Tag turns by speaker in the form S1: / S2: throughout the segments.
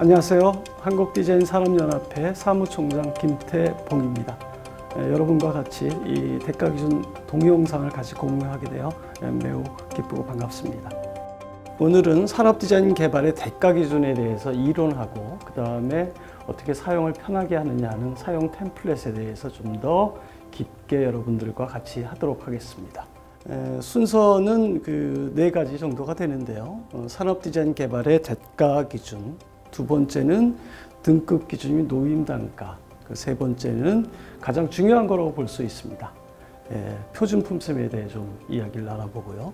S1: 안녕하세요. 한국디자인산업연합회 사무총장 김태봉입니다. 여러분과 같이 이 대가기준 동영상을 같이 공유하게 되어 매우 기쁘고 반갑습니다. 오늘은 산업디자인 개발의 대가기준에 대해서 이론하고 그 다음에 어떻게 사용을 편하게 하느냐 하는 사용 템플릿에 대해서 좀 더 깊게 여러분들과 같이 하도록 하겠습니다. 순서는 그 4가지 정도가 되는데요. 산업디자인 개발의 대가기준, 두 번째는 등급 기준인 노임단가, 그 세 번째는 가장 중요한 거라고 볼 수 있습니다. 표준 품셈에 대해 좀 이야기를 나눠보고요.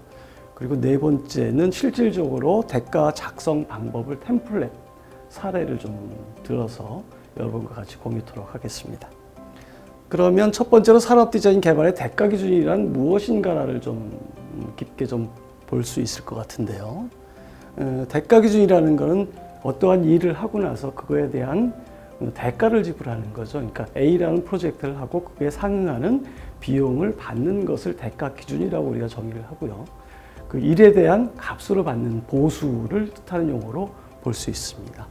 S1: 그리고 네 번째는 실질적으로 대가 작성 방법을 템플릿, 사례를 좀 들어서 여러분과 같이 공유토록 하겠습니다. 그러면 첫 번째로 산업디자인 개발의 대가 기준이란 무엇인가를 좀 깊게 좀 볼 수 있을 것 같은데요. 대가 기준이라는 것은 어떠한 일을 하고 나서 그거에 대한 대가를 지불하는 거죠. 그러니까 A라는 프로젝트를 하고 그에 상응하는 비용을 받는 것을 대가 기준이라고 우리가 정의를 하고요. 그 일에 대한 값으로 받는 보수를 뜻하는 용어로 볼 수 있습니다.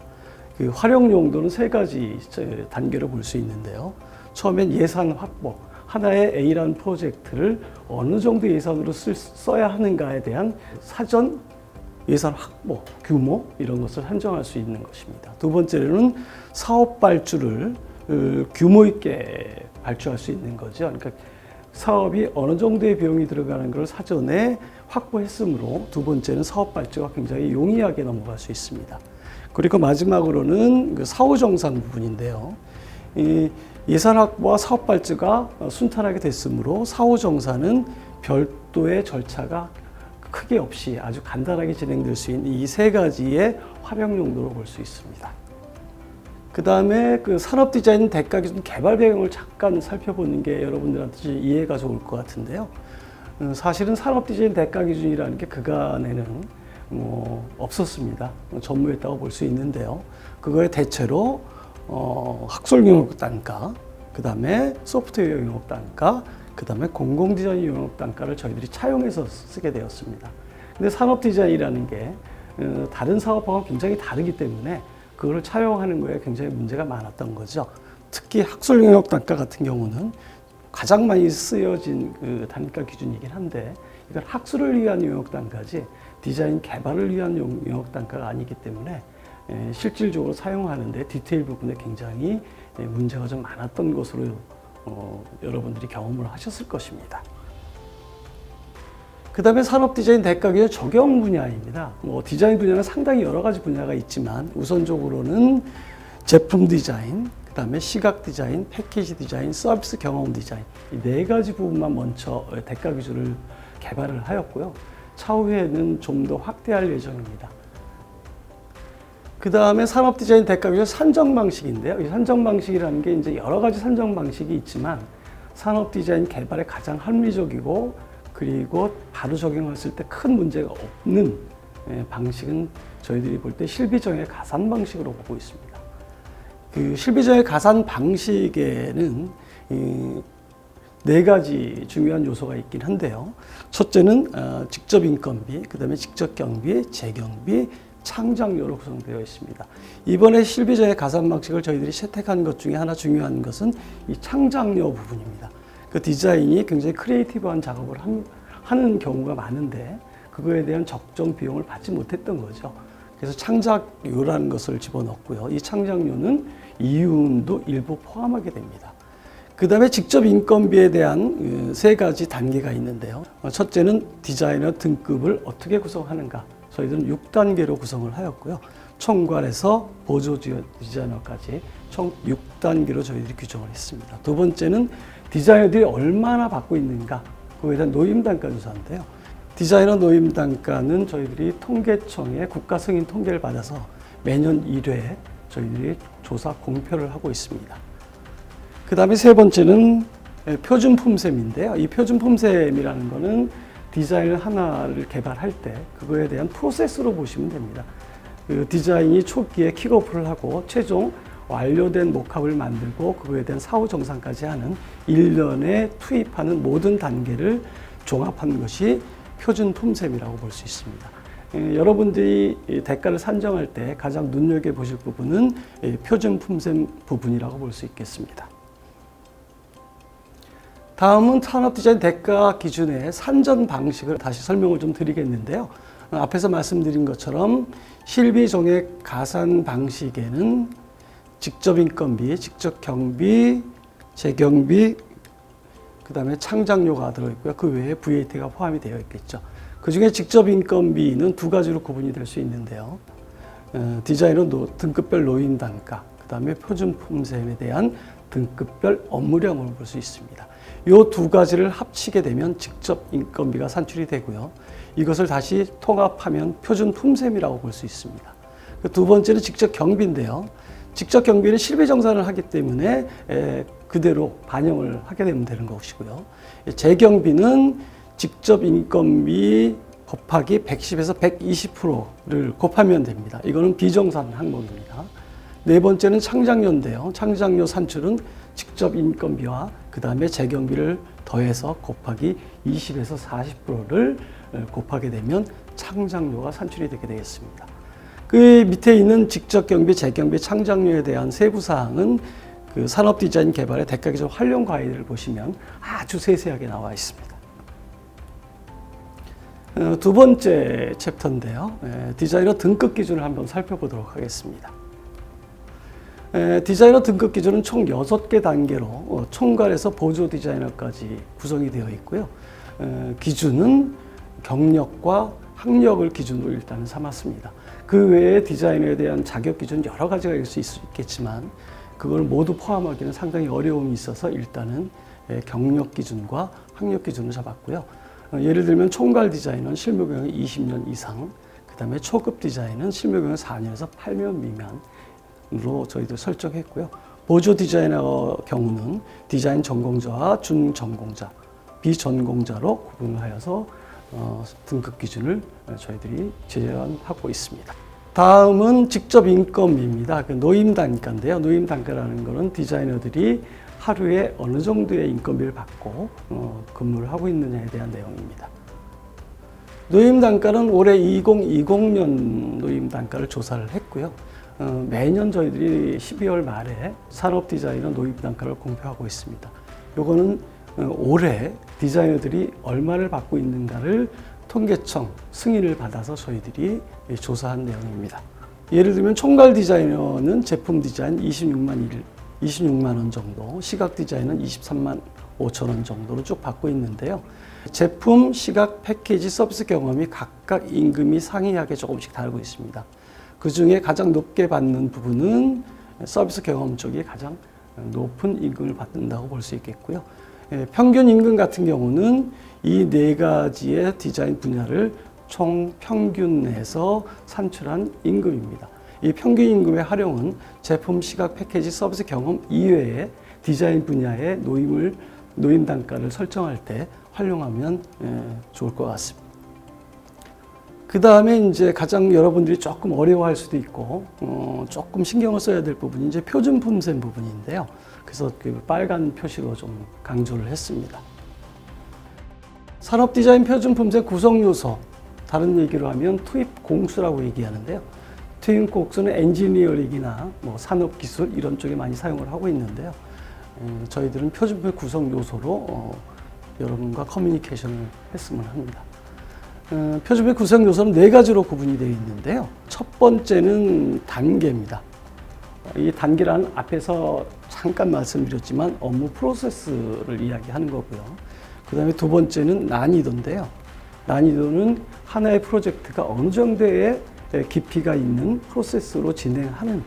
S1: 그 활용 용도는 3가지 단계로 볼 수 있는데요. 처음엔 예산 확보, 하나의 A라는 프로젝트를 어느 정도 예산으로 써야 하는가에 대한 사전 예산 확보, 규모 이런 것을 한정할 수 있는 것입니다. 두 번째로는 사업 발주를 규모 있게 발주할 수 있는 거죠. 그러니까 사업이 어느 정도의 비용이 들어가는 것을 사전에 확보했으므로 두 번째는 사업 발주가 굉장히 용이하게 넘어갈 수 있습니다. 그리고 마지막으로는 그 사후 정산 부분인데요. 이 예산 확보와 사업 발주가 순탄하게 됐으므로 사후 정산은 별도의 절차가 크게 없이 아주 간단하게 진행될 수 있는 이 3가지의 활용 용도로 볼 수 있습니다. 그 다음에 그 산업 디자인 대가 기준 개발 배경을 잠깐 살펴보는 게 여러분들한테 이해가 좋을 것 같은데요. 사실은 산업 디자인 대가 기준이라는 게 그간에는 없었습니다. 전무했다고 볼 수 있는데요. 그거에 대체로 학술 영역 단가, 그 다음에 소프트웨어 영역 단가, 그 다음에 공공 디자인 영역 단가를 저희들이 차용해서 쓰게 되었습니다. 근데 산업 디자인이라는 게 다른 사업하고 굉장히 다르기 때문에 그거를 차용하는 거에 굉장히 문제가 많았던 거죠. 특히 학술 영역 단가 같은 경우는 가장 많이 쓰여진 그 단가 기준이긴 한데 이건 학술을 위한 영역 단가지 디자인 개발을 위한 영역 단가가 아니기 때문에 실질적으로 사용하는데 디테일 부분에 굉장히 문제가 좀 많았던 것으로 여러분들이 경험을 하셨을 것입니다. 그 다음에 산업 디자인 대가 기준 적용 분야입니다. 디자인 분야는 상당히 여러 가지 분야가 있지만 우선적으로는 제품 디자인, 그 다음에 시각 디자인, 패키지 디자인, 서비스 경험 디자인 이 4가지 부분만 먼저 대가 기준을 개발을 하였고요. 차후에는 좀 더 확대할 예정입니다. 그 다음에 산업 디자인 대가 기준 산정 방식인데요. 이 산정 방식이라는 게 이제 여러 가지 산정 방식이 있지만 산업 디자인 개발에 가장 합리적이고 그리고 바로 적용했을 때 큰 문제가 없는 방식은 저희들이 볼 때 실비정의 가산 방식으로 보고 있습니다. 그 실비정의 가산 방식에는 4가지 중요한 요소가 있긴 한데요. 첫째는 직접 인건비, 그 다음에 직접 경비, 재경비, 창작료로 구성되어 있습니다. 이번에 실비정의 가산 방식을 저희들이 채택한 것 중에 하나 중요한 것은 이 창작료 부분입니다. 그 디자인이 굉장히 크리에이티브한 작업을 하는 경우가 많은데 그거에 대한 적정 비용을 받지 못했던 거죠. 그래서 창작료라는 것을 집어넣고요. 이 창작료는 이윤도 일부 포함하게 됩니다. 그 다음에 직접 인건비에 대한 3가지 단계가 있는데요. 첫째는 디자이너 등급을 어떻게 구성하는가. 저희들은 6단계로 구성을 하였고요. 총괄에서 보조 디자이너까지 총 6단계로 저희들이 규정을 했습니다. 두 번째는 디자이너들이 얼마나 받고 있는가. 그거에 대한 노임단가 조사인데요. 디자이너 노임단가는 저희들이 통계청의 국가 승인 통계를 받아서 매년 1회 저희들이 조사 공표를 하고 있습니다. 그 다음에 세 번째는 표준 품셈인데요. 이 표준 품셈이라는 거는 디자인 하나를 개발할 때 그거에 대한 프로세스로 보시면 됩니다. 그 디자인이 초기에 킥오프를 하고 최종 완료된 모캅을 만들고 그거에 대한 사후 정상까지 하는 1년에 투입하는 모든 단계를 종합한 것이 표준 품셈이라고 볼 수 있습니다. 여러분들이 대가를 산정할 때 가장 눈여겨보실 부분은 표준 품셈 부분이라고 볼 수 있겠습니다. 다음은 산업 디자인 대가 기준의 산전 방식을 다시 설명을 좀 드리겠는데요. 앞에서 말씀드린 것처럼 실비 종액 가산 방식에는 직접 인건비, 직접 경비, 재경비, 그 다음에 창작료가 들어있고요. 그 외에 VAT가 포함이 되어 있겠죠. 그 중에 직접 인건비는 두 가지로 구분이 될 수 있는데요. 디자이너 등급별 노임 단가, 그 다음에 표준 품셈에 대한 등급별 업무량을 볼 수 있습니다. 이 두 가지를 합치게 되면 직접 인건비가 산출이 되고요. 이것을 다시 통합하면 표준 품셈이라고 볼 수 있습니다. 두 번째는 직접 경비인데요. 직접 경비는 실비 정산을 하기 때문에 그대로 반영을 하게 되면 되는 것이고요. 재경비는 직접 인건비 곱하기 110에서 120%를 곱하면 됩니다. 이거는 비정산 항목입니다. 네 번째는 창작료인데요. 창작료 산출은 직접 인건비와 그 다음에 재경비를 더해서 곱하기 20에서 40%를 곱하게 되면 창작료가 산출이 되게 되겠습니다. 그 밑에 있는 직접 경비, 재경비, 창작료에 대한 세부 사항은 그 산업 디자인 개발의 대가 기준 활용 가이드를 보시면 아주 세세하게 나와 있습니다. 두 번째 챕터인데요. 디자이너 등급 기준을 한번 살펴보도록 하겠습니다. 디자이너 등급 기준은 총 6개 단계로 총괄에서 보조 디자이너까지 구성이 되어 있고요. 기준은 경력과 학력을 기준으로 일단은 삼았습니다. 그 외에 디자이너에 대한 자격 기준 여러 가지가 있을 수 있겠지만 그걸 모두 포함하기는 상당히 어려움이 있어서 일단은 경력 기준과 학력 기준을 잡았고요. 예를 들면 총괄 디자이너는 실무 경력 20년 이상, 그 다음에 초급 디자인은 실무 경력 4년에서 8년 미만으로 저희도 설정했고요. 보조 디자이너 경우는 디자인 전공자와 준전공자, 비전공자로 구분을 하여서 등급 기준을 저희들이 제안하고 있습니다. 다음은 직접 인건비입니다. 노임 단가인데요. 노임 단가라는 것은 디자이너들이 하루에 어느 정도의 인건비를 받고 근무를 하고 있느냐에 대한 내용입니다. 노임 단가는 올해 2020년 노임 단가를 조사를 했고요. 매년 저희들이 12월 말에 산업 디자이너 노임 단가를 공표하고 있습니다. 요거는 올해 디자이너들이 얼마를 받고 있는가를 통계청 승인을 받아서 저희들이 조사한 내용입니다. 예를 들면 총괄 디자이너는 제품 디자인 26만 원 정도, 시각 디자인은 23만 5천 원 정도로 쭉 받고 있는데요. 제품, 시각, 패키지, 서비스 경험이 각각 임금이 상이하게 조금씩 다르고 있습니다. 그 중에 가장 높게 받는 부분은 서비스 경험 쪽이 가장 높은 임금을 받는다고 볼 수 있겠고요. 평균 임금 같은 경우는 이 네 가지의 디자인 분야를 총 평균해서 산출한 임금입니다. 이 평균 임금의 활용은 제품, 시각, 패키지, 서비스 경험 이외에 디자인 분야의 노임 단가를 설정할 때 활용하면 좋을 것 같습니다. 그 다음에 이제 가장 여러분들이 조금 어려워할 수도 있고 조금 신경을 써야 될 부분이 이제 표준 품셈 부분인데요. 그래서 그 빨간 표시로 좀 강조를 했습니다. 산업 디자인 표준 품셈 구성 요소, 다른 얘기로 하면 투입 공수라고 얘기하는데요. 투입 공수는 엔지니어링이나 산업 기술 이런 쪽에 많이 사용을 하고 있는데요. 저희들은 표준 품셈 구성 요소로 여러분과 커뮤니케이션을 했으면 합니다. 표준표 구성 요소는 네 가지로 구분이 되어 있는데요. 첫 번째는 단계입니다. 이 단계란 앞에서 잠깐 말씀드렸지만 업무 프로세스를 이야기하는 거고요. 그 다음에 두 번째는 난이도인데요. 난이도는 하나의 프로젝트가 어느 정도의 깊이가 있는 프로세스로 진행하는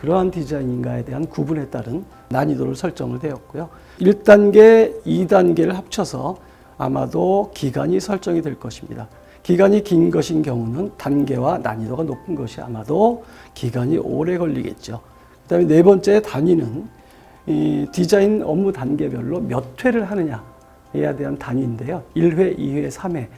S1: 그러한 디자인인가에 대한 구분에 따른 난이도를 설정을 되었고요. 1단계, 2단계를 합쳐서 아마도 기간이 설정이 될 것입니다. 기간이 긴 것인 경우는 단계와 난이도가 높은 것이 아마도 기간이 오래 걸리겠죠. 그 다음에 네 번째 단위는 이 디자인 업무 단계별로 몇 회를 하느냐에 대한 단위인데요. 1회, 2회, 3회.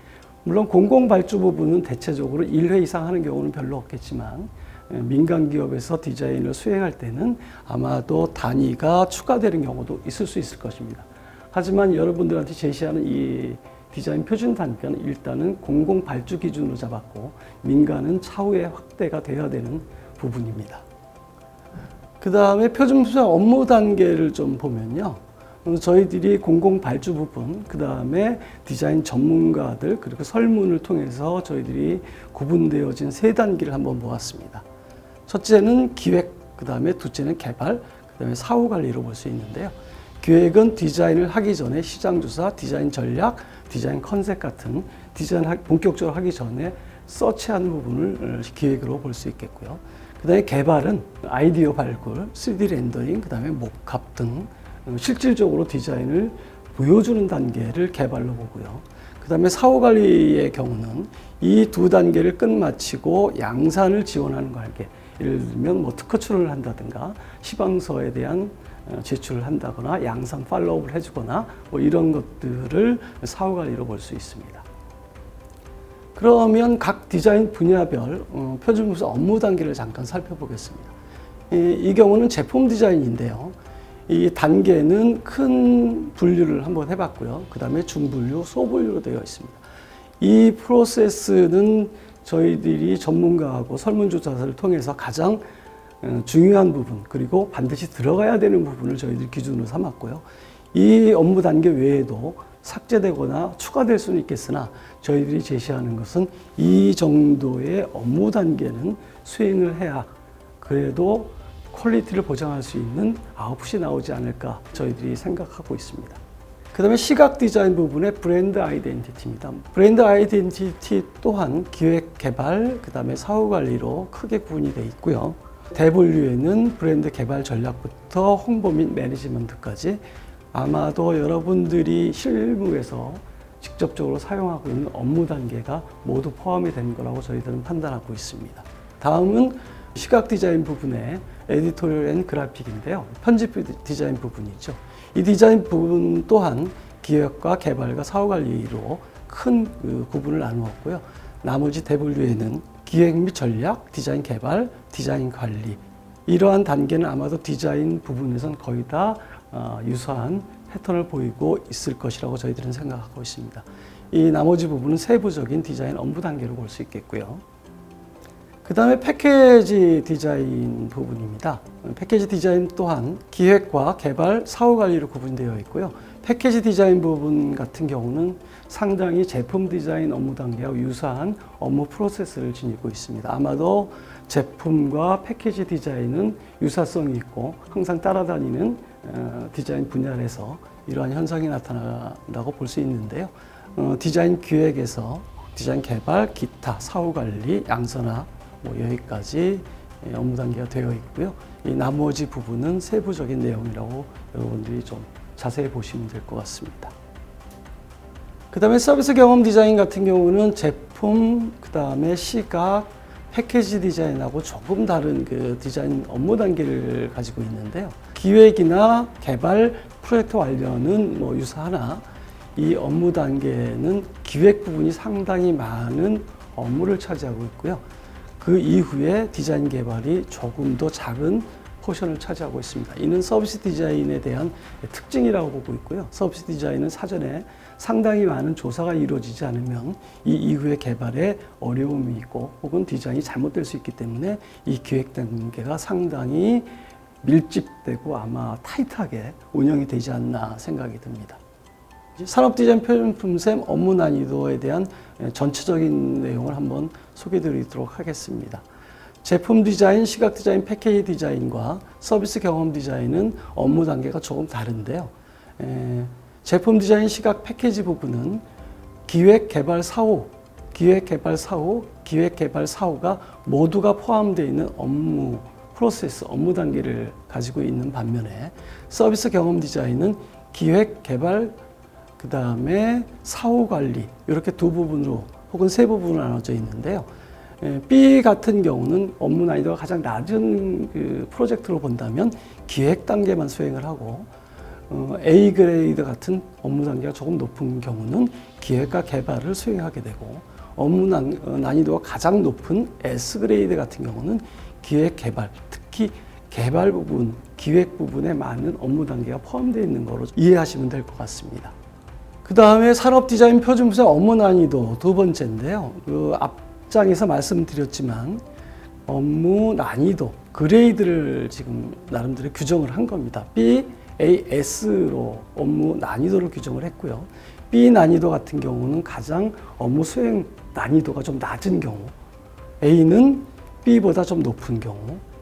S1: 물론 공공발주 부분은 대체적으로 1회 이상 하는 경우는 별로 없겠지만 민간 기업에서 디자인을 수행할 때는 아마도 단위가 추가되는 경우도 있을 수 있을 것입니다. 하지만 여러분들한테 제시하는 이 디자인 표준 단가는 일단은 공공 발주 기준으로 잡았고 민간은 차후에 확대가 되어야 되는 부분입니다. 그 다음에 표준부사 업무 단계를 좀 보면요. 저희들이 공공 발주 부분, 그 다음에 디자인 전문가들, 그리고 설문을 통해서 저희들이 구분되어진 세 단계를 한번 모았습니다. 첫째는 기획, 그 다음에 둘째는 개발, 그 다음에 사후 관리로 볼 수 있는데요. 기획은 디자인을 하기 전에 시장 조사, 디자인 전략, 디자인 컨셉 같은 디자인 본격적으로 하기 전에 서치하는 부분을 기획으로 볼 수 있겠고요. 그 다음에 개발은 아이디어 발굴, 3D 렌더링, 그 다음에 목합 등 실질적으로 디자인을 보여주는 단계를 개발로 보고요. 그 다음에 사후 관리의 경우는 이 두 단계를 끝마치고 양산을 지원하는 관계. 예를 들면 뭐 특허 출원을 한다든가 시방서에 대한 제출을 한다거나 양산 팔로우를 해주거나 뭐 이런 것들을 사후 관리로 볼 수 있습니다. 그러면 각 디자인 분야별 표준부사 업무 단계를 잠깐 살펴보겠습니다. 이 경우는 제품 디자인인데요. 이 단계는 큰 분류를 한번 해봤고요. 그 다음에 중분류, 소분류로 되어 있습니다. 이 프로세스는 저희들이 전문가하고 설문조사를 통해서 가장 중요한 부분, 그리고 반드시 들어가야 되는 부분을 저희들이 기준으로 삼았고요. 이 업무 단계 외에도 삭제되거나 추가될 수는 있겠으나 저희들이 제시하는 것은 이 정도의 업무 단계는 수행을 해야 그래도 퀄리티를 보장할 수 있는 아웃풋이 나오지 않을까 저희들이 생각하고 있습니다. 그 다음에 시각 디자인 부분의 브랜드 아이덴티티입니다. 브랜드 아이덴티티 또한 기획, 개발, 그 다음에 사후 관리로 크게 구분이 되어 있고요. 대분류에는 브랜드 개발 전략부터 홍보 및 매니지먼트까지 아마도 여러분들이 실무에서 직접적으로 사용하고 있는 업무 단계가 모두 포함이 된 거라고 저희들은 판단하고 있습니다. 다음은 시각 디자인 부분의 에디토리얼 앤 그래픽인데요. 편집 디자인 부분이죠. 이 디자인 부분 또한 기획과 개발과 사후 관리로 큰 구분을 나누었고요. 나머지 대분류에는 기획 및 전략, 디자인 개발, 디자인 관리 이러한 단계는 아마도 디자인 부분에선 거의 다 유사한 패턴을 보이고 있을 것이라고 저희들은 생각하고 있습니다. 이 나머지 부분은 세부적인 디자인 업무 단계로 볼 수 있겠고요. 그 다음에 패키지 디자인 부분입니다. 패키지 디자인 또한 기획과 개발, 사후 관리로 구분되어 있고요. 패키지 디자인 부분 같은 경우는 상당히 제품 디자인 업무 단계와 유사한 업무 프로세스를 지니고 있습니다. 아마도 제품과 패키지 디자인은 유사성이 있고 항상 따라다니는 디자인 분야에서 이러한 현상이 나타난다고 볼 수 있는데요. 디자인 기획에서 디자인 개발, 기타, 사후 관리, 양선화 뭐 여기까지 업무 단계가 되어 있고요. 이 나머지 부분은 세부적인 내용이라고 여러분들이 좀 자세히 보시면 될 것 같습니다. 그 다음에 서비스 경험 디자인 같은 경우는 제품, 그 다음에 시각, 패키지 디자인하고 조금 다른 그 디자인 업무 단계를 가지고 있는데요. 기획이나 개발, 프로젝트 완료는 뭐 유사하나 이 업무 단계는 기획 부분이 상당히 많은 업무를 차지하고 있고요. 그 이후에 디자인 개발이 조금 더 작은 포션을 차지하고 있습니다. 이는 서비스 디자인에 대한 특징이라고 보고 있고요. 서비스 디자인은 사전에 상당히 많은 조사가 이루어지지 않으면 이 이후에 개발에 어려움이 있고 혹은 디자인이 잘못될 수 있기 때문에 이 기획 단계가 상당히 밀집되고 아마 타이트하게 운영이 되지 않나 생각이 듭니다. 산업 디자인 표준품셈 업무 난이도에 대한 전체적인 내용을 한번 소개해 드리도록 하겠습니다. 제품 디자인, 시각 디자인, 패키지 디자인과 서비스 경험 디자인은 업무 단계가 조금 다른데요. 제품 디자인, 시각, 패키지 부분은 기획, 개발, 사후, 기획, 개발, 사후, 기획, 개발, 사후가 모두가 포함되어 있는 업무 프로세스, 업무 단계를 가지고 있는 반면에 서비스 경험 디자인은 기획, 개발, 그 다음에 사후 관리 이렇게 두 부분으로 혹은 세 부분으로 나눠져 있는데요. B 같은 경우는 업무 난이도가 가장 낮은 그 프로젝트로 본다면 기획 단계만 수행을 하고 A 그레이드 같은 업무 단계가 조금 높은 경우는 기획과 개발을 수행하게 되고 업무 난이도가 가장 높은 S 그레이드 같은 경우는 기획 개발, 특히 개발 부분, 기획 부분에 많은 업무 단계가 포함되어 있는 거로 이해하시면 될 것 같습니다. 그 다음에 산업 디자인 표준 분야 업무 난이도 두 번째인데요. 그 앞장에서 말씀드렸지만 업무 난이도 그레이드를 지금 나름대로 규정을 한 겁니다. B, A, S로 업무 난이도를 규정을 했고요. B 난이도 같은 경우는 가장 업무 수행 난이도가 좀 낮은 경우, A는 B보다 좀 높은 경우,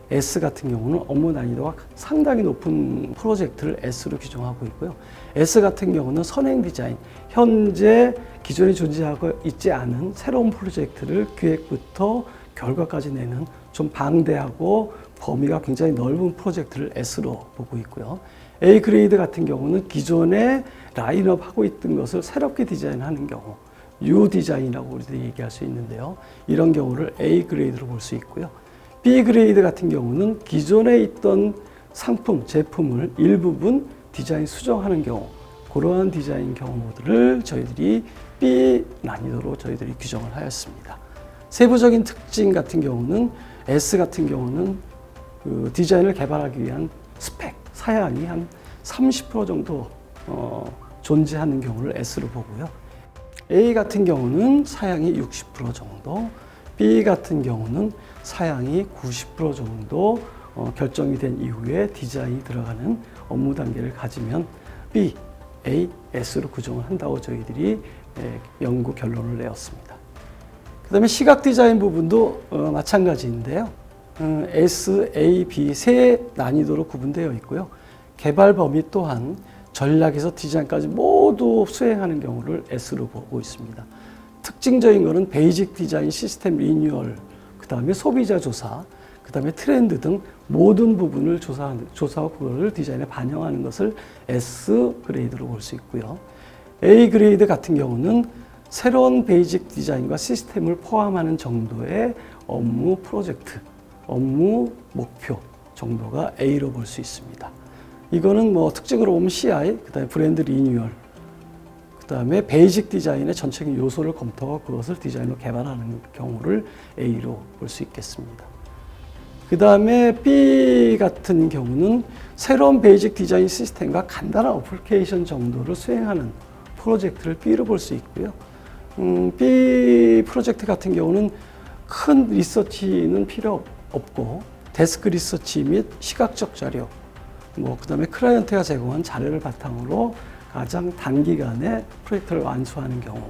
S1: S 같은 경우는 업무 난이도가 상당히 높은 프로젝트를 S로 규정하고 있고요. S 같은 경우는 선행 디자인, 현재 기존에 존재하고 있지 않은 새로운 프로젝트를 기획부터 결과까지 내는 좀 방대하고 범위가 굉장히 넓은 프로젝트를 S로 보고 있고요. A 그레이드 같은 경우는 기존에 라인업 하고 있던 것을 새롭게 디자인하는 경우, U 디자인이라고 우리들이 얘기할 수 있는데요. 이런 경우를 A 그레이드로 볼 수 있고요. B 그레이드 같은 경우는 기존에 있던 상품, 제품을 일부분 디자인 수정하는 경우, 그러한 디자인 경우들을 저희들이 B 난이도로 저희들이 규정을 하였습니다. 세부적인 특징 같은 경우는 S 같은 경우는 그 디자인을 개발하기 위한 스펙, 사양이 한 30% 정도 존재하는 경우를 S로 보고요. A 같은 경우는 사양이 60% 정도, B 같은 경우는 사양이 90% 정도 결정이 된 이후에 디자인이 들어가는 업무 단계를 가지면 B, A, S로 규정을 한다고 저희들이 연구 결론을 내었습니다. 그 다음에 시각 디자인 부분도 마찬가지인데요. S, A, B 세 난이도로 구분되어 있고요. 개발 범위 또한 전략에서 디자인까지 모두 수행하는 경우를 S로 보고 있습니다. 특징적인 것은 베이직 디자인 시스템 리뉴얼, 그 다음에 소비자 조사, 그 다음에 트렌드 등 모든 부분을 조사하고 그거를 디자인에 반영하는 것을 S 그레이드로 볼 수 있고요. A 그레이드 같은 경우는 새로운 베이직 디자인과 시스템을 포함하는 정도의 업무 프로젝트, 업무 목표 정도가 A로 볼 수 있습니다. 이거는 뭐 특징으로 보면 CI, 그 다음에 브랜드 리뉴얼, 그 다음에 베이직 디자인의 전체적인 요소를 검토하고 그것을 디자인으로 개발하는 경우를 A로 볼 수 있겠습니다. 그 다음에 B 같은 경우는 새로운 베이직 디자인 시스템과 간단한 어플리케이션 정도를 수행하는 프로젝트를 B로 볼 수 있고요. B 프로젝트 같은 경우는 큰 리서치는 필요 없고 데스크 리서치 및 시각적 자료, 그 다음에 클라이언트가 제공한 자료를 바탕으로 가장 단기간에 프로젝트를 완수하는 경우,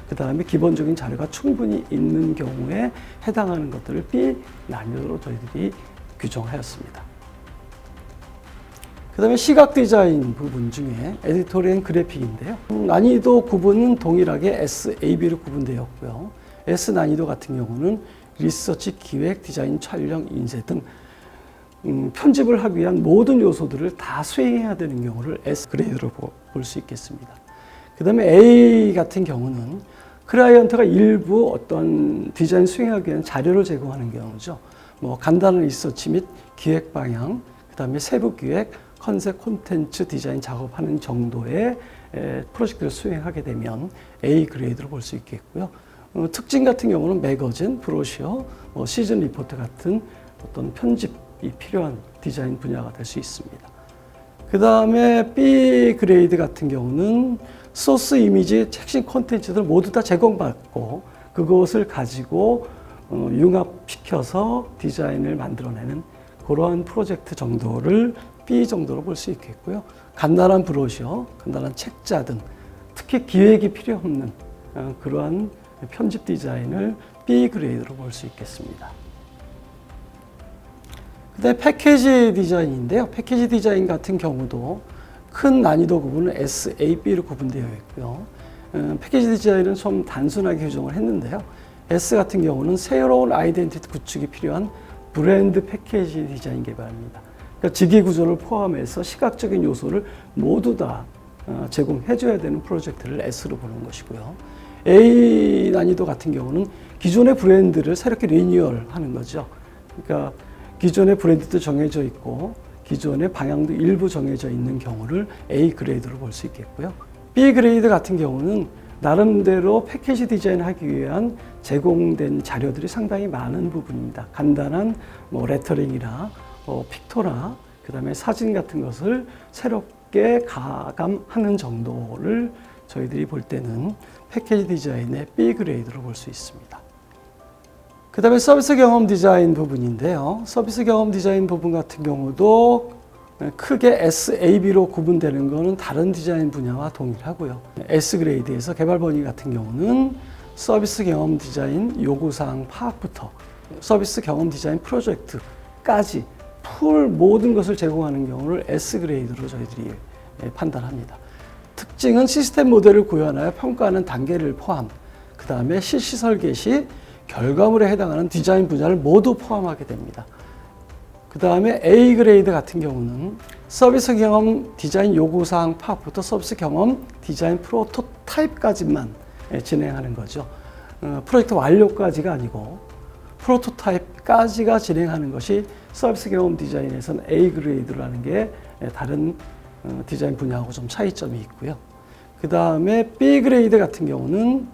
S1: 그 다음에 기본적인 자료가 충분히 있는 경우에 해당하는 것들을 B 난이도로 저희들이 규정하였습니다. 그 다음에 시각 디자인 부분 중에 에디토리얼 그래픽인데요. 난이도 구분은 동일하게 S, A, B로 구분되었고요. S 난이도 같은 경우는 리서치, 기획, 디자인, 촬영, 인쇄 등 편집을 하기 위한 모든 요소들을 다 수행해야 되는 경우를 S 그레이드로 볼 수 있겠습니다. 그 다음에 A 같은 경우는 클라이언트가 일부 어떤 디자인 수행하기 위한 자료를 제공하는 경우죠. 간단한 리서치 및 기획 방향, 그 다음에 세부 기획, 컨셉 콘텐츠 디자인 작업하는 정도의 프로젝트를 수행하게 되면 A 그레이드로 볼 수 있겠고요. 특징 같은 경우는 매거진, 브로셔, 시즌 리포트 같은 어떤 편집이 필요한 디자인 분야가 될 수 있습니다. 그 다음에 B 그레이드 같은 경우는 소스 이미지, 핵심 콘텐츠들 모두 다 제공받고 그것을 가지고 융합시켜서 디자인을 만들어내는 그러한 프로젝트 정도를 B 정도로 볼 수 있겠고요. 간단한 브로셔, 간단한 책자 등 특히 기획이 필요 없는 그러한 편집 디자인을 B 그레이드로 볼 수 있겠습니다. 그 다음에 패키지 디자인인데요. 패키지 디자인 같은 경우도 큰 난이도 구분은 S, A, B로 구분되어 있고요. 패키지 디자인은 좀 단순하게 규정을 했는데요. S 같은 경우는 새로운 아이덴티티 구축이 필요한 브랜드 패키지 디자인 개발입니다. 그러니까 직위 구조를 포함해서 시각적인 요소를 모두 다 제공해줘야 되는 프로젝트를 S로 보는 것이고요. A 난이도 같은 경우는 기존의 브랜드를 새롭게 리뉴얼하는 거죠. 그러니까 기존의 브랜드도 정해져 있고 기존의 방향도 일부 정해져 있는 경우를 A 그레이드로 볼 수 있겠고요. B 그레이드 같은 경우는 나름대로 패키지 디자인하기 위한 제공된 자료들이 상당히 많은 부분입니다. 간단한 레터링이나 픽토나 그 다음에 사진 같은 것을 새롭게 가감하는 정도를 저희들이 볼 때는 패키지 디자인의 B 그레이드로 볼 수 있습니다. 그 다음에 서비스 경험 디자인 부분인데요. 서비스 경험 디자인 부분 같은 경우도 크게 SAB로 구분되는 것은 다른 디자인 분야와 동일하고요. S그레이드에서 개발 번위 같은 경우는 서비스 경험 디자인 요구사항 파악부터 서비스 경험 디자인 프로젝트까지 풀 모든 것을 제공하는 경우를 S그레이드로 저희들이 판단합니다. 특징은 시스템 모델을 구현하여 평가하는 단계를 포함, 그 다음에 실시 설계 시 결과물에 해당하는 디자인 분야를 모두 포함하게 됩니다. 그 다음에 A 그레이드 같은 경우는 서비스 경험 디자인 요구사항 파악부터 서비스 경험 디자인 프로토타입까지만 진행하는 거죠. 프로젝트 완료까지가 아니고 프로토타입까지가 진행하는 것이 서비스 경험 디자인에서는 A 그레이드라는 게 다른 디자인 분야하고 좀 차이점이 있고요. 그 다음에 B 그레이드 같은 경우는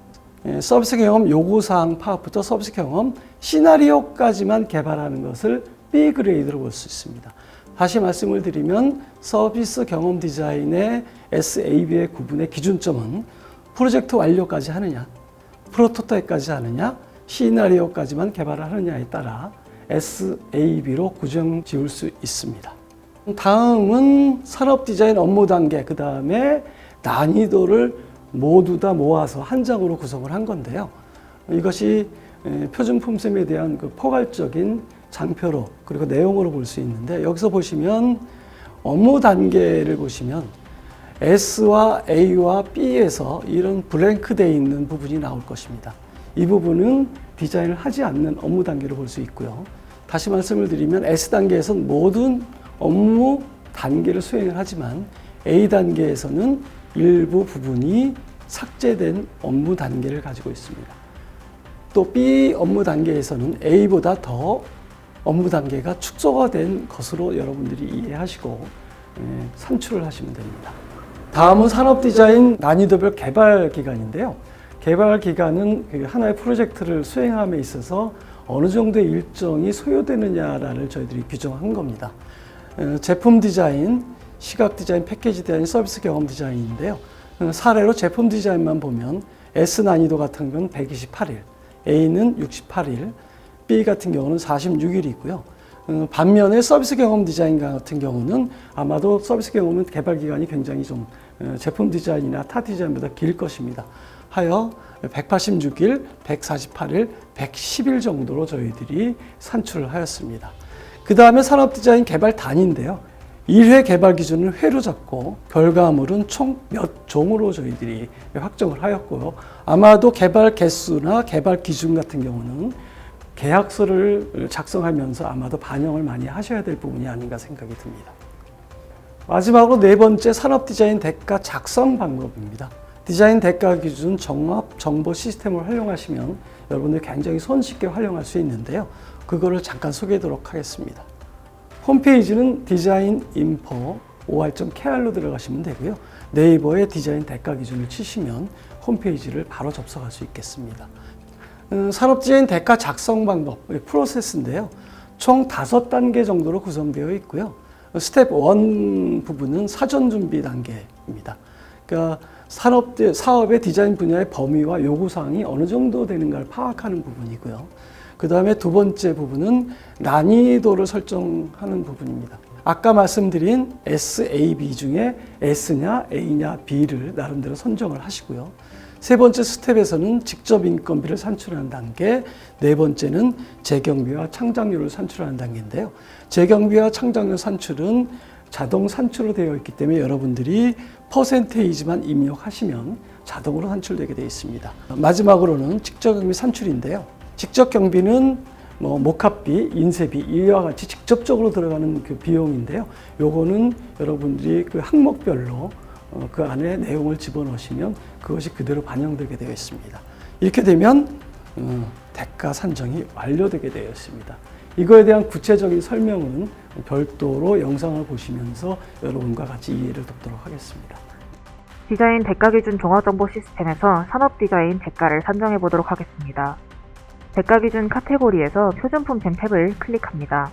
S1: 서비스 경험 요구사항 파악부터 서비스 경험 시나리오까지만 개발하는 것을 B 그레이드로 볼 수 있습니다. 다시 말씀을 드리면 서비스 경험 디자인의 SAB의 구분의 기준점은 프로젝트 완료까지 하느냐, 프로토타입까지 하느냐, 시나리오까지만 개발을 하느냐에 따라 SAB로 구정 지을 수 있습니다. 다음은 산업 디자인 업무 단계, 그 다음에 난이도를 모두 다 모아서 한 장으로 구성을 한 건데요. 이것이 표준 품셈에 대한 그 포괄적인 장표로 그리고 내용으로 볼 수 있는데, 여기서 보시면 업무 단계를 보시면 S와 A와 B에서 이런 블랭크 되어 있는 부분이 나올 것입니다. 이 부분은 디자인을 하지 않는 업무 단계로 볼 수 있고요. 다시 말씀을 드리면 S 단계에서는 모든 업무 단계를 수행을 하지만 A 단계에서는 일부 부분이 삭제된 업무 단계를 가지고 있습니다. 또 B 업무 단계에서는 A보다 더 업무 단계가 축소가 된 것으로 여러분들이 이해하시고 산출을 하시면 됩니다. 다음은 산업 디자인 난이도별 개발 기간인데요. 개발 기간은 하나의 프로젝트를 수행함에 있어서 어느 정도의 일정이 소요되느냐를 저희들이 규정한 겁니다. 제품 디자인, 시각 디자인, 패키지 디자인, 서비스 경험 디자인인데요. 사례로 제품 디자인만 보면 S 난이도 같은 건 128일, A는 68일, B 같은 경우는 46일이고요. 반면에 서비스 경험 디자인 같은 경우는 아마도 서비스 경험은 개발 기간이 굉장히 좀 제품 디자인이나 타 디자인보다 길 것입니다. 하여 186일, 148일, 110일 정도로 저희들이 산출을 하였습니다. 그 다음에 산업 디자인 개발 단위인데요. 1회 개발 기준을 회로 잡고 결과물은 총 몇 종으로 저희들이 확정을 하였고요. 아마도 개발 개수나 개발 기준 같은 경우는 계약서를 작성하면서 아마도 반영을 많이 하셔야 될 부분이 아닌가 생각이 듭니다. 마지막으로 네 번째 산업 디자인 대가 작성 방법입니다. 디자인 대가 기준 종합 정보 시스템을 활용하시면 여러분들 굉장히 손쉽게 활용할 수 있는데요. 그거를 잠깐 소개하도록 하겠습니다. 홈페이지는 디자인 인포 or.kr로 들어가시면 되고요. 네이버에 디자인 대가 기준을 치시면 홈페이지를 바로 접속할 수 있겠습니다. 산업 디자인 대가 작성 방법, 프로세스인데요. 총 5단계 정도로 구성되어 있고요. 스텝 1 부분은 사전 준비 단계입니다. 그러니까 사업의 디자인 분야의 범위와 요구사항이 어느 정도 되는가를 파악하는 부분이고요. 그 다음에 두 번째 부분은 난이도를 설정하는 부분입니다. 아까 말씀드린 SAB 중에 S냐, A냐, B를 나름대로 선정을 하시고요. 세 번째 스텝에서는 직접 인건비를 산출하는 단계, 네 번째는 재경비와 창작료를 산출하는 단계인데요. 재경비와 창작료 산출은 자동 산출로 되어 있기 때문에 여러분들이 퍼센테이지만 입력하시면 자동으로 산출되게 되어 있습니다. 마지막으로는 직접 경비 산출인데요. 직접 경비는 목합비, 인쇄비 이와 같이 직접적으로 들어가는 그 비용인데요. 요거는 여러분들이 그 항목별로 그 안에 내용을 집어넣으시면 그것이 그대로 반영되게 되어 있습니다. 이렇게 되면 대가 산정이 완료되게 되어 있습니다. 이거에 대한 구체적인 설명은 별도로 영상을 보시면서 여러분과 같이 이해를 돕도록 하겠습니다.
S2: 디자인 대가 기준 종합정보 시스템에서 산업 디자인 대가를 산정해 보도록 하겠습니다. 대가 기준 카테고리에서 표준품템 탭을 클릭합니다.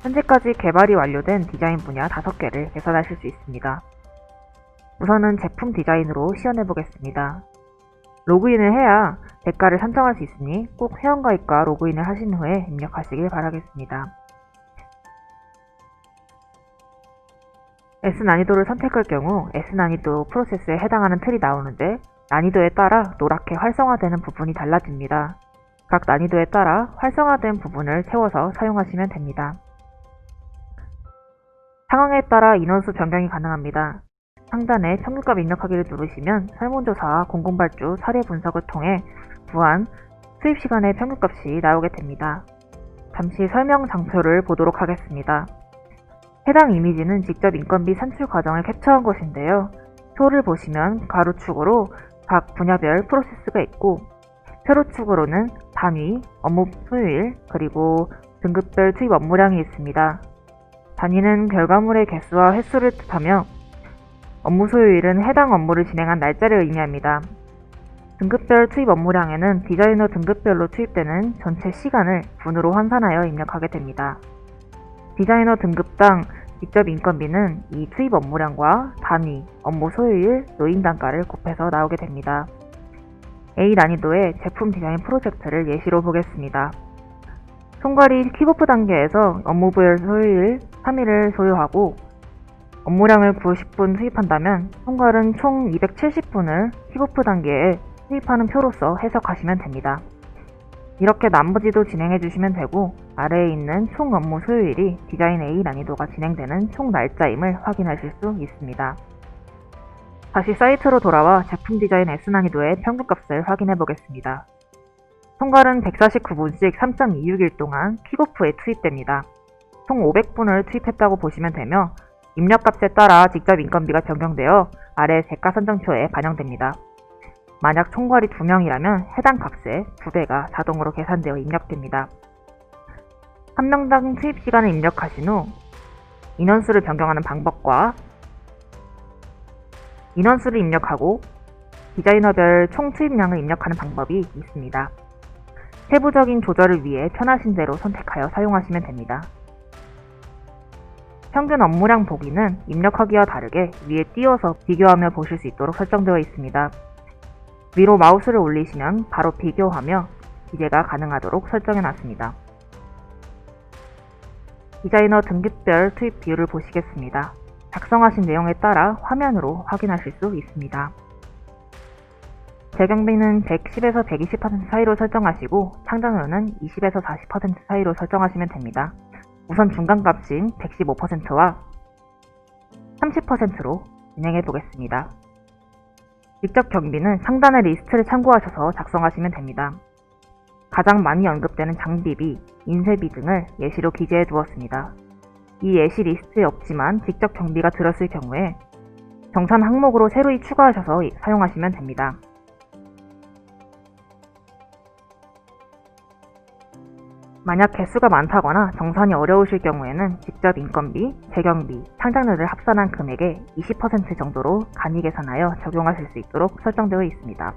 S2: 현재까지 개발이 완료된 디자인 분야 5개를 개선하실 수 있습니다. 우선은 제품 디자인으로 시연해 보겠습니다. 로그인을 해야 대가를 선정할 수 있으니 꼭 회원가입과 로그인을 하신 후에 입력하시길 바라겠습니다. S 난이도를 선택할 경우 S 난이도 프로세스에 해당하는 틀이 나오는데 난이도에 따라 노랗게 활성화되는 부분이 달라집니다. 각 난이도에 따라 활성화된 부분을 채워서 사용하시면 됩니다. 상황에 따라 인원수 변경이 가능합니다. 상단에 평균값 입력하기를 누르시면 설문조사와 공공발주 사례 분석을 통해 구한 수입 시간의 평균값이 나오게 됩니다. 잠시 설명 장표를 보도록 하겠습니다. 해당 이미지는 직접 인건비 산출 과정을 캡처한 것인데요. 표를 보시면 가로축으로 각 분야별 프로세스가 있고 세로축으로는 단위, 업무 소요일, 그리고 등급별 투입 업무량이 있습니다. 단위는 결과물의 개수와 횟수를 뜻하며 업무 소요일은 해당 업무를 진행한 날짜를 의미합니다. 등급별 투입 업무량에는 디자이너 등급별로 투입되는 전체 시간을 분으로 환산하여 입력하게 됩니다. 디자이너 등급당 직접 인건비는 이 투입 업무량과 단위, 업무 소요일, 노임 단가를 곱해서 나오게 됩니다. A 난이도의 제품 디자인 프로젝트를 예시로 보겠습니다. 총괄이 킥오프 단계에서 업무별 소요일 3일을 소요하고 업무량을 90분 투입한다면 총괄은 총 270분을 킥오프 단계에 투입하는 표로서 해석하시면 됩니다. 이렇게 나머지도 진행해 주시면 되고 아래에 있는 총 업무 소요일이 디자인 A 난이도가 진행되는 총 날짜임을 확인하실 수 있습니다. 다시 사이트로 돌아와 제품 디자인 S 난이도의 평균값을 확인해 보겠습니다. 총괄은 149분씩 3.26일 동안 킥오프에 투입됩니다. 총 500분을 투입했다고 보시면 되며 입력값에 따라 직접 인건비가 변경되어 아래 대가 선정표에 반영됩니다. 만약 총괄이 2명이라면 해당 값의 2배가 자동으로 계산되어 입력됩니다. 한 명당 투입 시간을 입력하신 후 인원수를 변경하는 방법과 인원수를 입력하고 디자이너별 총 투입량을 입력하는 방법이 있습니다. 세부적인 조절을 위해 편하신 대로 선택하여 사용하시면 됩니다. 평균 업무량 보기는 입력하기와 다르게 위에 띄워서 비교하며 보실 수 있도록 설정되어 있습니다. 위로 마우스를 올리시면 바로 비교하며 기재가 가능하도록 설정해 놨습니다. 디자이너 등급별 투입 비율을 보시겠습니다. 작성하신 내용에 따라 화면으로 확인하실 수 있습니다. 재경비는 110에서 120% 사이로 설정하시고 창작료는 20에서 40% 사이로 설정하시면 됩니다. 우선 중간값인 115%와 30%로 진행해 보겠습니다. 직접 경비는 상단의 리스트를 참고하셔서 작성하시면 됩니다. 가장 많이 언급되는 장비비, 인쇄비 등을 예시로 기재해 두었습니다. 이 예시 리스트에 없지만 직접 경비가 들었을 경우에 정산 항목으로 새로이 추가하셔서 사용하시면 됩니다. 만약 개수가 많다거나 정산이 어려우실 경우에는 직접 인건비, 재경비, 창작료를 합산한 금액의 20% 정도로 간이 계산하여 적용하실 수 있도록 설정되어 있습니다.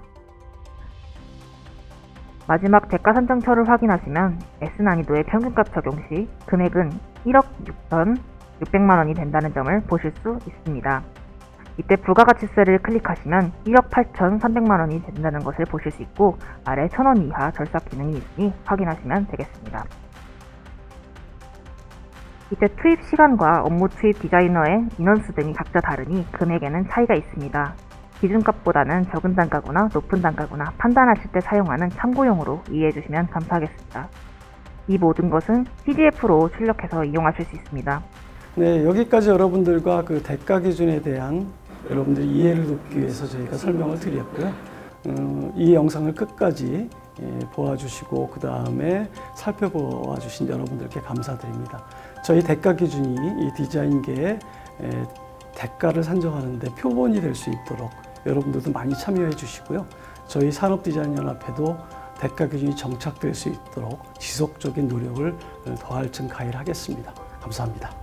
S2: 마지막 대가 선정표를 확인하시면 S 난이도의 평균값 적용 시 금액은 1억 6,600만원이 된다는 점을 보실 수 있습니다. 이때 부가가치세를 클릭하시면 1억 8,300만원이 된다는 것을 보실 수 있고 아래 1,000원 이하 절삭 기능이 있으니 확인하시면 되겠습니다. 이때 투입 시간과 업무 투입 디자이너의 인원수 등이 각자 다르니 금액에는 차이가 있습니다. 기준값보다는 적은 단가구나 높은 단가구나 판단하실 때 사용하는 참고용으로 이해해 주시면 감사하겠습니다. 이 모든 것은 PDF로 출력해서 이용하실 수 있습니다.
S1: 네, 여기까지 여러분들과 그 대가 기준에 대한 여러분들 이해를 돕기 위해서 저희가 설명을 드렸고요. 이 영상을 끝까지 보아주시고 그 다음에 살펴보아 주신 여러분들께 감사드립니다. 저희 대가 기준이 이 디자인계의 대가를 산정하는 데 표본이 될 수 있도록 여러분들도 많이 참여해 주시고요. 저희 산업디자인연합회도 대가 기준이 정착될 수 있도록 지속적인 노력을 더할 층 가일하겠습니다. 감사합니다.